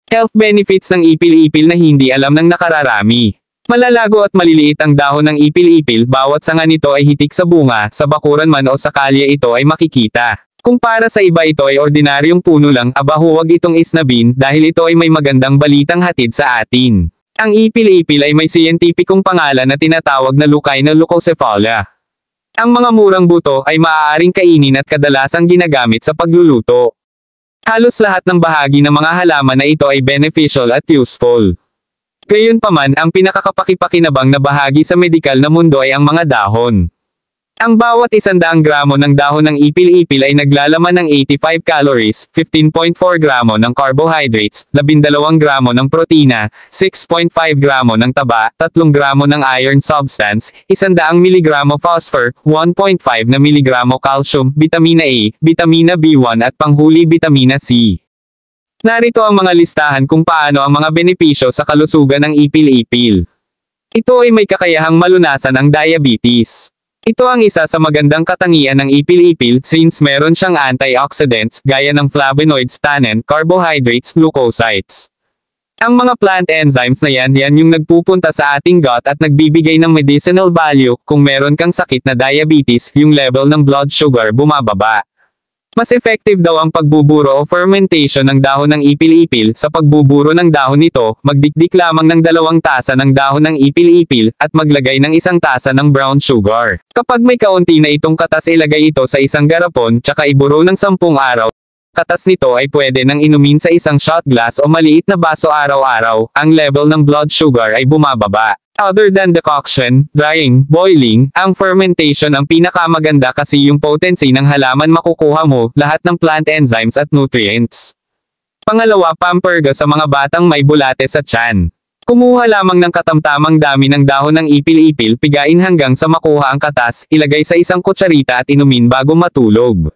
Health benefits ng ipil-ipil na hindi alam ng nakararami. Malalago at maliliit ang dahon ng ipil-ipil, bawat sanga nito ay hitik sa bunga, sa bakuran man o sa kalye ito ay makikita. Kung para sa iba ito ay ordinaryong puno lang, aba huwag itong isnabin dahil ito ay may magandang balitang hatid sa atin. Ang ipil-ipil ay may siyentipikong pangalan na tinatawag na Leucaena leucocephala. Ang mga murang buto ay maaaring kainin at kadalasang ginagamit sa pagluluto. Halos lahat ng bahagi ng mga halaman na ito ay beneficial at useful. Gayunpaman, ang pinakakapakipakinabang na bahagi sa medikal na mundo ay ang mga dahon. Ang bawat 100 gramo ng dahon ng ipil-ipil ay naglalaman ng 85 calories, 15.4 gramo ng carbohydrates, 12 gramo ng protina, 6.5 gramo ng taba, 3 gramo ng iron substance, 100 miligramo phosphor, 1.5 na miligramo calcium, vitamina A, vitamina B1 at panghuli vitamina C. Narito ang mga listahan kung paano ang mga benepisyo sa kalusugan ng ipil-ipil. Ito ay may kakayahang malunasan ang diabetes. Ito ang isa sa magandang katangian ng ipil-ipil since meron siyang antioxidants gaya ng flavonoids, tannin, carbohydrates, leukocytes. Ang mga plant enzymes na yan yung nagpupunta sa ating gut at nagbibigay ng medicinal value. Kung meron kang sakit na diabetes, yung level ng blood sugar bumababa. Mas effective daw ang pagbuburo o fermentation ng dahon ng ipil-ipil. Sa pagbuburo ng dahon nito, magdikdik lamang ng 2 tasa ng dahon ng ipil-ipil, at maglagay ng 1 tasa ng brown sugar. Kapag may kaunti na itong katas, ilagay ito sa isang garapon, tsaka iburo ng 10 araw. Katas nito ay pwede nang inumin sa isang shot glass o maliit na baso araw-araw, ang level ng blood sugar ay bumababa. Other than decoction, drying, boiling, ang fermentation ang pinakamaganda kasi yung potency ng halaman makukuha mo, lahat ng plant enzymes at nutrients. Pangalawa, pamperga sa mga batang may bulate sa tiyan. Kumuha lamang ng katamtamang dami ng dahon ng ipil-ipil, pigain hanggang sa makuha ang katas, ilagay sa isang kutsarita at inumin bago matulog.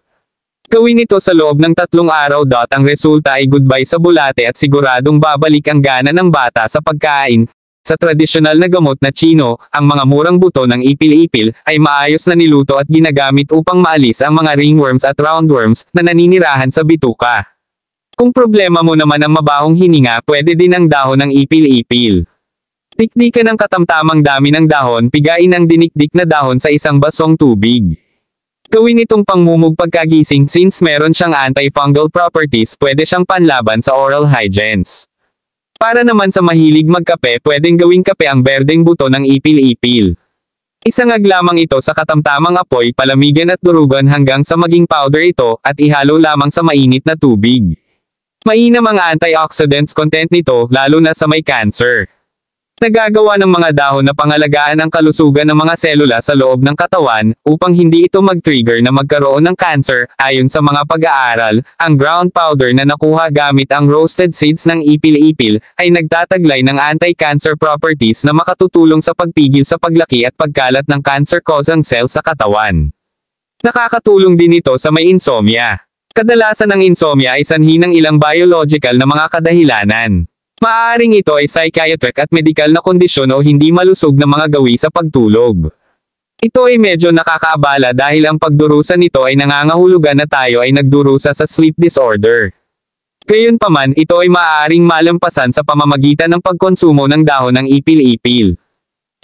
Gawin ito sa loob ng 3 araw. Ang resulta ay goodbye sa bulate at siguradong babalik ang gana ng bata sa pagkain. Sa tradisyonal na gamot na Tsino, ang mga murang buto ng ipil-ipil ay maayos na niluto at ginagamit upang maalis ang mga ringworms at roundworms na naninirahan sa bituka. Kung problema mo naman ang mabahong hininga, pwede din ang dahon ng ipil-ipil. Dikdikan ng katamtamang dami ng dahon, pigain ang dinikdik na dahon sa isang basong tubig. Gawin itong pangmumug pagkagising since meron siyang antifungal properties, pwede siyang panlaban sa oral hygienes. Para naman sa mahilig magkape, pwedeng gawing kape ang berdeng buto ng ipil-ipil. Isangag lamang ito sa katamtamang apoy, palamigan at durugan hanggang sa maging powder ito, at ihalo lamang sa mainit na tubig. Mainam ang antioxidants content nito, lalo na sa may cancer. Nagagawa ng mga dahon na pangalagaan ang kalusugan ng mga selula sa loob ng katawan, upang hindi ito mag-trigger na magkaroon ng cancer. Ayon sa mga pag-aaral, ang ground powder na nakuha gamit ang roasted seeds ng ipil-ipil, ay nagtataglay ng anti-cancer properties na makatutulong sa pagpigil sa paglaki at pagkalat ng cancer-causing cells sa katawan. Nakakatulong din ito sa may insomnia. Kadalasan ang insomnia ay sanhi ng ilang biological na mga kadahilanan. Maaaring ito ay psychiatric at medical na kondisyon o hindi malusog na mga gawi sa pagtulog. Ito ay medyo nakakaabala dahil ang pagdurusa nito ay nangangahulugan na tayo ay nagdurusa sa sleep disorder. Gayunpaman, ito ay maaaring malampasan sa pamamagitan ng pagkonsumo ng dahon ng ipil-ipil.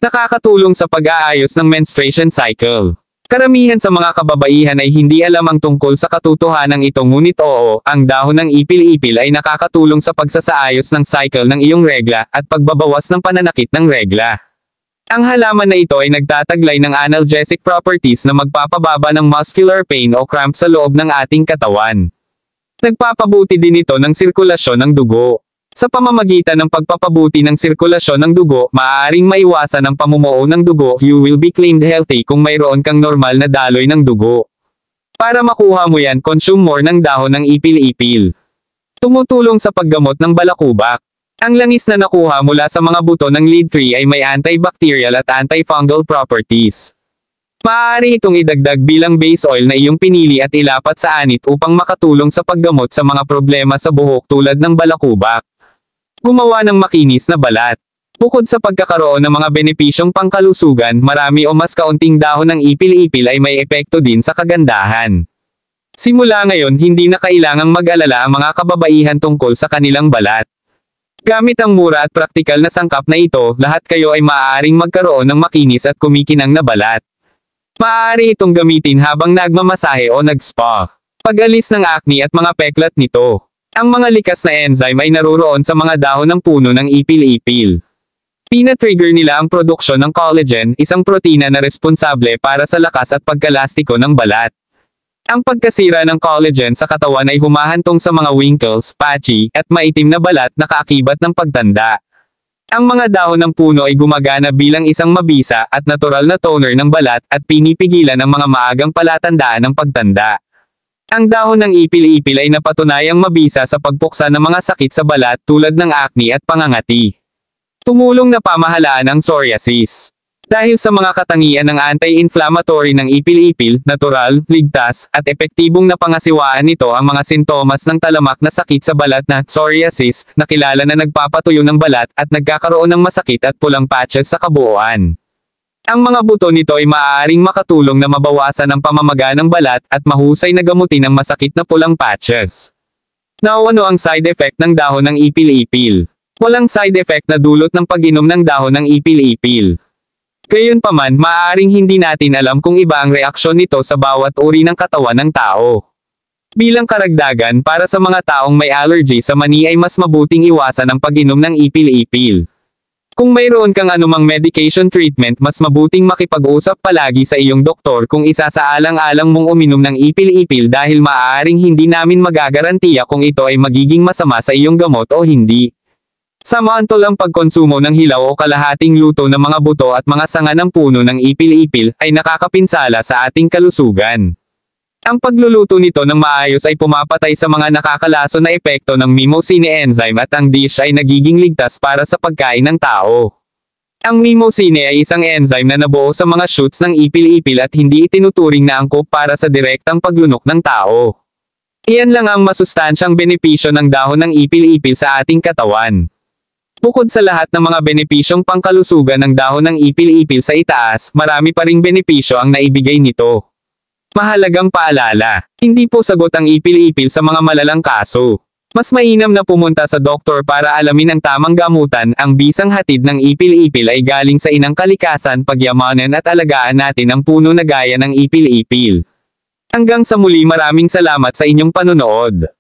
Nakakatulong sa pag-aayos ng menstruation cycle. Karamihan sa mga kababaihan ay hindi alam ang tungkol sa katotohanan ito, ngunit oo, ang dahon ng ipil-ipil ay nakakatulong sa pagsasaayos ng cycle ng iyong regla, at pagbabawas ng pananakit ng regla. Ang halaman na ito ay nagtataglay ng analgesic properties na magpapababa ng muscular pain o cramp sa loob ng ating katawan. Nagpapabuti din ito ng sirkulasyon ng dugo. Sa pamamagitan ng pagpapabuti ng sirkulasyon ng dugo, maaaring maiwasan ang pamumuo ng dugo. You will be claimed healthy kung mayroon kang normal na daloy ng dugo. Para makuha mo yan, consume more ng dahon ng ipil-ipil. Tumutulong sa paggamot ng balakubak. Ang langis na nakuha mula sa mga buto ng lead tree ay may antibacterial at antifungal properties. Maaari itong idagdag bilang base oil na iyong pinili at ilapat sa anit upang makatulong sa paggamot sa mga problema sa buhok tulad ng balakubak. Gumawa ng makinis na balat. Bukod sa pagkakaroon ng mga benepisyong pangkalusugan, marami o mas kaunting dahon ng ipil-ipil ay may epekto din sa kagandahan. Simula ngayon, hindi na kailangang mag-alala ang mga kababaihan tungkol sa kanilang balat. Gamit ang mura at praktikal na sangkap na ito, lahat kayo ay maaaring magkaroon ng makinis at kumikinang na balat. Maaari itong gamitin habang nagmamasahe o nag-spa. Pag-alis ng acne at mga peklat nito. Ang mga likas na enzyme ay naruroon sa mga dahon ng puno ng ipil-ipil. Tina-trigger nila ang produksyon ng collagen, isang protina na responsable para sa lakas at pagkalastiko ng balat. Ang pagkasira ng collagen sa katawan ay humahantong sa mga wrinkles, patchy, at maitim na balat na kaakibat ng pagtanda. Ang mga dahon ng puno ay gumagana bilang isang mabisa at natural na toner ng balat at pinipigilan ang mga maagang palatandaan ng pagtanda. Ang dahon ng ipil-ipil ay napatunayang mabisa sa pagpuksa ng mga sakit sa balat tulad ng acne at pangangati. Tumulong na pamahalaan ang psoriasis. Dahil sa mga katangian ng anti-inflammatory ng ipil-ipil, natural, ligtas, at epektibong napangasiwaan nito ang mga sintomas ng talamak na sakit sa balat na psoriasis, na kilala na nagpapatuyo ng balat at nagkakaroon ng masakit at pulang patches sa kabuuan. Ang mga buto nito ay maaaring makatulong na mabawasan ang pamamaga ng balat at mahusay na gamutin ang masakit na pulang patches. Now, ano ang side effect ng dahon ng ipil-ipil? Walang side effect na dulot ng pag-inom ng dahon ng ipil-ipil. Gayunpaman, maaaring hindi natin alam kung iba ang reaksyon nito sa bawat uri ng katawan ng tao. Bilang karagdagan, para sa mga taong may allergy sa mani ay mas mabuting iwasan ang pag-inom ng ipil-ipil. Kung mayroon kang anumang medication treatment, mas mabuting makipag-usap palagi sa iyong doktor kung isasaalang-alang mong uminom ng ipil-ipil dahil maaaring hindi namin magagarantiya kung ito ay magiging masama sa iyong gamot o hindi. Samantol ang pagkonsumo ng hilaw o kalahating luto ng mga buto at mga sanga ng puno ng ipil-ipil ay nakakapinsala sa ating kalusugan. Ang pagluluto nito ng maayos ay pumapatay sa mga nakakalason na epekto ng mimosine enzyme at ang dish ay nagiging ligtas para sa pagkain ng tao. Ang mimosine ay isang enzyme na nabuo sa mga shoots ng ipil-ipil at hindi itinuturing na angkop para sa direktang paglunok ng tao. Iyan lang ang masustansyang benepisyo ng dahon ng ipil-ipil sa ating katawan. Bukod sa lahat ng mga benepisyong pangkalusugan ng dahon ng ipil-ipil sa itaas, marami pa ring benepisyo ang naibigay nito. Mahalagang paalala, hindi po sagot ang ipil-ipil sa mga malalang kaso. Mas mainam na pumunta sa doktor para alamin ang tamang gamutan. Ang bisang hatid ng ipil-ipil ay galing sa inang kalikasan, pagyamanan at alagaan natin ang puno na gaya ng ipil-ipil. Hanggang sa muli, maraming salamat sa inyong panonood.